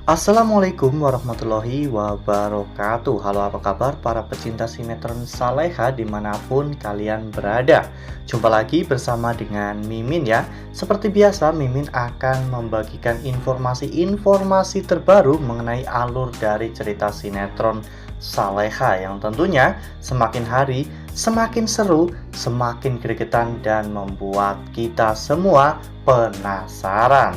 Assalamualaikum warahmatullahi wabarakatuh. Halo, apa kabar para pecinta sinetron Saleha dimanapun kalian berada. Jumpa lagi bersama dengan Mimin ya. Seperti biasa, Mimin akan membagikan informasi-informasi terbaru mengenai alur dari cerita sinetron Saleha yang tentunya semakin hari semakin seru, semakin gregetan, dan membuat kita semua penasaran.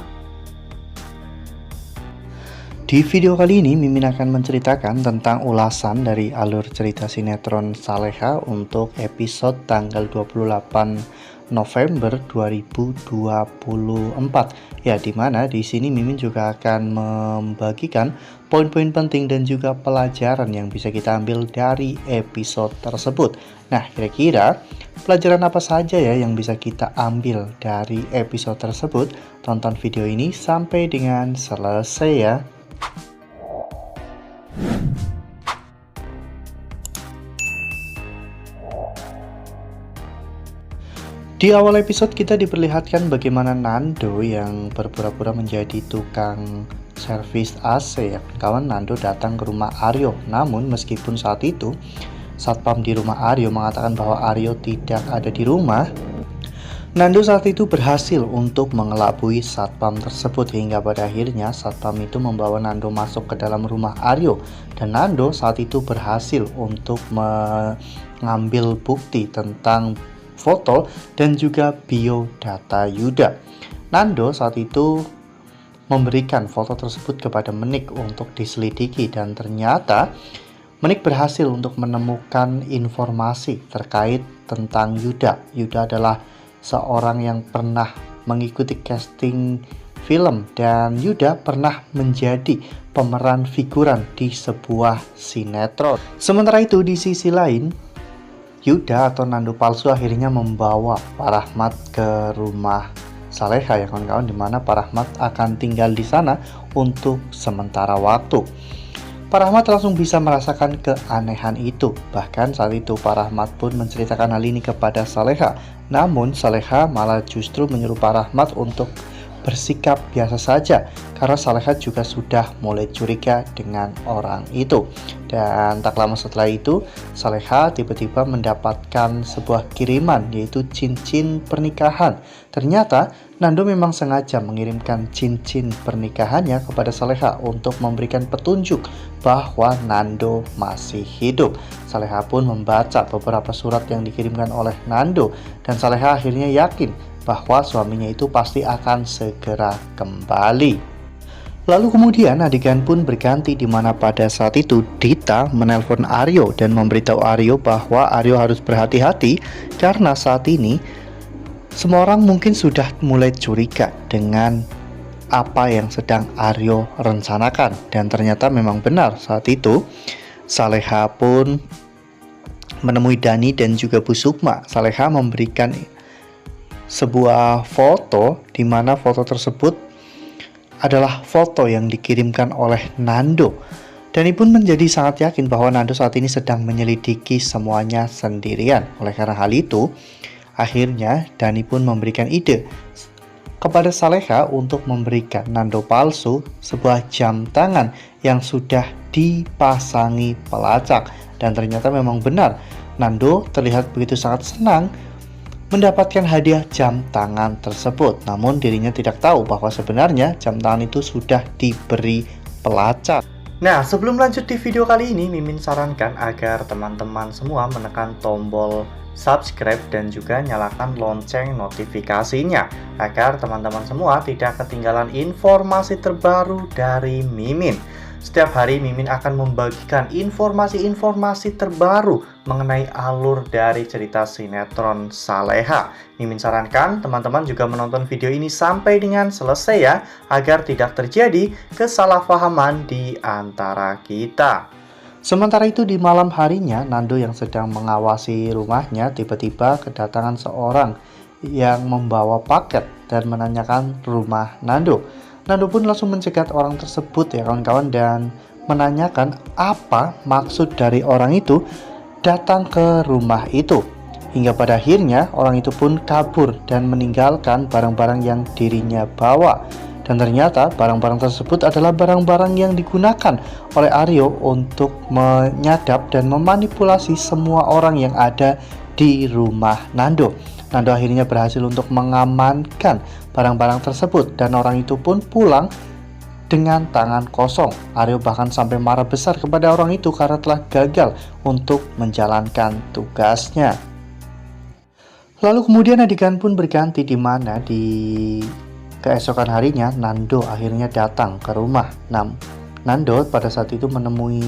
Di video kali ini, Mimin akan menceritakan tentang ulasan dari alur cerita sinetron Saleha untuk episode tanggal 28 November 2024. Ya, dimana di sini Mimin juga akan membagikan poin-poin penting dan juga pelajaran yang bisa kita ambil dari episode tersebut. Nah, kira-kira pelajaran apa saja ya yang bisa kita ambil dari episode tersebut? Tonton video ini sampai dengan selesai ya. Di awal episode kita diperlihatkan bagaimana Nando yang berpura-pura menjadi tukang servis AC ya kawan. Nando datang ke rumah Aryo, namun meskipun saat itu satpam di rumah Aryo mengatakan bahwa Aryo tidak ada di rumah, Nando saat itu berhasil untuk mengelabui satpam tersebut hingga pada akhirnya satpam itu membawa Nando masuk ke dalam rumah Aryo, dan Nando saat itu berhasil untuk mengambil bukti tentang foto dan juga biodata Yuda. Nando saat itu memberikan foto tersebut kepada Menik untuk diselidiki, dan ternyata Menik berhasil untuk menemukan informasi terkait tentang Yuda. Yuda adalah seorang yang pernah mengikuti casting film, dan Yuda pernah menjadi pemeran figuran di sebuah sinetron. Sementara itu di sisi lain, Yuda atau Nando palsu akhirnya membawa Pak Rahmat ke rumah Saleha ya kawan-kawan, dimana Pak Rahmat akan tinggal di sana untuk sementara waktu. Pak Rahmat langsung bisa merasakan keanehan itu. Bahkan saat itu Pak Rahmat pun menceritakan hal ini kepada Saleha. Namun Saleha malah justru menyuruh Pak Rahmat untuk bersikap biasa saja, karena Saleha juga sudah mulai curiga dengan orang itu. Dan tak lama setelah itu Saleha tiba-tiba mendapatkan sebuah kiriman, yaitu cincin pernikahan. Ternyata Nando memang sengaja mengirimkan cincin pernikahannya kepada Saleha untuk memberikan petunjuk bahwa Nando masih hidup. Saleha pun membaca beberapa surat yang dikirimkan oleh Nando, dan Saleha akhirnya yakin bahwa suaminya itu pasti akan segera kembali. Lalu kemudian adegan pun berganti, di mana pada saat itu Dita menelpon Aryo dan memberitahu Aryo bahwa Aryo harus berhati-hati karena saat ini semua orang mungkin sudah mulai curiga dengan apa yang sedang Aryo rencanakan. Dan ternyata memang benar, saat itu Saleha pun menemui Dani dan juga Bu Sukma. Saleha memberikan sebuah foto, di mana foto tersebut adalah foto yang dikirimkan oleh Nando. Dani pun menjadi sangat yakin bahwa Nando saat ini sedang menyelidiki semuanya sendirian. Oleh karena hal itu, akhirnya Dani pun memberikan ide kepada Saleha untuk memberikan Nando palsu sebuah jam tangan yang sudah dipasangi pelacak. Dan ternyata memang benar, Nando terlihat begitu sangat senang mendapatkan hadiah jam tangan tersebut. Namun dirinya tidak tahu bahwa sebenarnya jam tangan itu sudah diberi pelacak. Nah, sebelum lanjut di video kali ini, Mimin sarankan agar teman-teman semua menekan tombol subscribe dan juga nyalakan lonceng notifikasinya, agar teman-teman semua tidak ketinggalan informasi terbaru dari Mimin. Setiap hari Mimin akan membagikan informasi-informasi terbaru mengenai alur dari cerita sinetron Saleha. Mimin sarankan teman-teman juga menonton video ini sampai dengan selesai ya, agar tidak terjadi kesalahpahaman di antara kita. Sementara itu di malam harinya, Nando yang sedang mengawasi rumahnya tiba-tiba kedatangan seorang yang membawa paket dan menanyakan rumah Nando. Nando pun langsung mencegat orang tersebut ya kawan-kawan, dan menanyakan apa maksud dari orang itu datang ke rumah itu. Hingga pada akhirnya orang itu pun kabur dan meninggalkan barang-barang yang dirinya bawa. Dan ternyata barang-barang tersebut adalah barang-barang yang digunakan oleh Aryo untuk menyadap dan memanipulasi semua orang yang ada di rumah Nando. Nando akhirnya berhasil untuk mengamankan barang-barang tersebut dan orang itu pun pulang dengan tangan kosong. Aryo bahkan sampai marah besar kepada orang itu karena telah gagal untuk menjalankan tugasnya. Lalu kemudian adegan pun berganti di mana di keesokan harinya Nando akhirnya datang ke rumah Nando pada saat itu menemui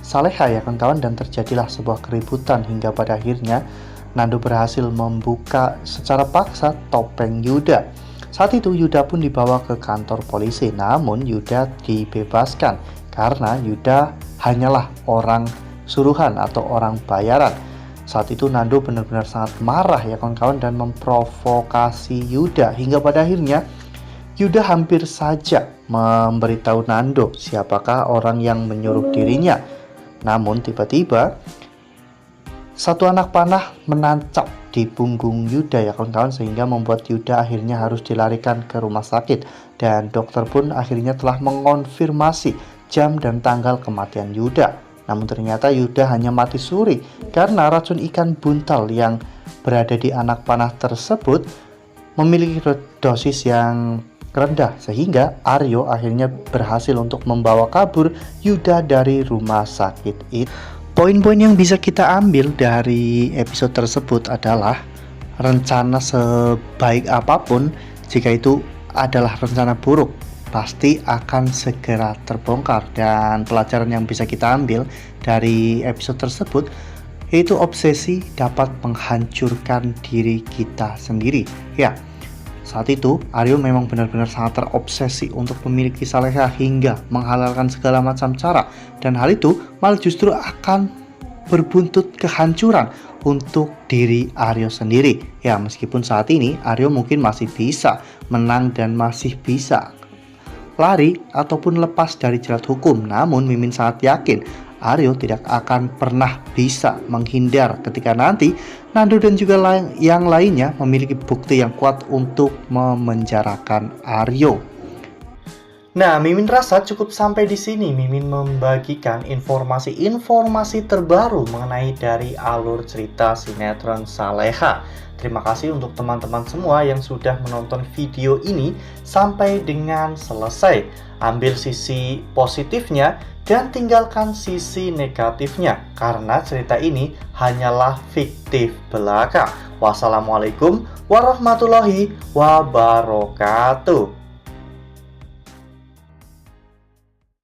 Saleha ya kawan-kawan, dan terjadilah sebuah keributan hingga pada akhirnya Nando berhasil membuka secara paksa topeng Yuda. Saat itu Yuda pun dibawa ke kantor polisi, namun Yuda dibebaskan karena Yuda hanyalah orang suruhan atau orang bayaran. Saat itu Nando benar-benar sangat marah ya kawan-kawan dan memprovokasi Yuda hingga pada akhirnya Yuda hampir saja memberitahu Nando siapakah orang yang menyuruh dirinya. Namun tiba-tiba satu anak panah menancap di punggung Yuda ya kawan-kawan, sehingga membuat Yuda akhirnya harus dilarikan ke rumah sakit. Dan dokter pun akhirnya telah mengonfirmasi jam dan tanggal kematian Yuda. Namun ternyata Yuda hanya mati suri karena racun ikan buntal yang berada di anak panah tersebut memiliki dosis yang rendah, sehingga Aryo akhirnya berhasil untuk membawa kabur Yuda dari rumah sakit itu. Poin-poin yang bisa kita ambil dari episode tersebut adalah rencana sebaik apapun, jika itu adalah rencana buruk, pasti akan segera terbongkar. Dan pelajaran yang bisa kita ambil dari episode tersebut yaitu obsesi dapat menghancurkan diri kita sendiri. Ya, saat itu Aryo memang benar-benar sangat terobsesi untuk memiliki Saleha hingga menghalalkan segala macam cara, dan hal itu malah justru akan berbuntut kehancuran untuk diri Aryo sendiri. Ya, meskipun saat ini Aryo mungkin masih bisa menang dan masih bisa lari ataupun lepas dari jerat hukum, namun Mimin sangat yakin Aryo tidak akan pernah bisa menghindar ketika nanti Nando dan juga yang lainnya memiliki bukti yang kuat untuk memenjarakan Aryo. Nah, Mimin rasa cukup sampai di sini. Mimin membagikan informasi-informasi terbaru mengenai dari alur cerita sinetron Saleha. Terima kasih untuk teman-teman semua yang sudah menonton video ini sampai dengan selesai. Ambil sisi positifnya dan tinggalkan sisi negatifnya, karena cerita ini hanyalah fiktif belaka. Wassalamualaikum warahmatullahi wabarakatuh.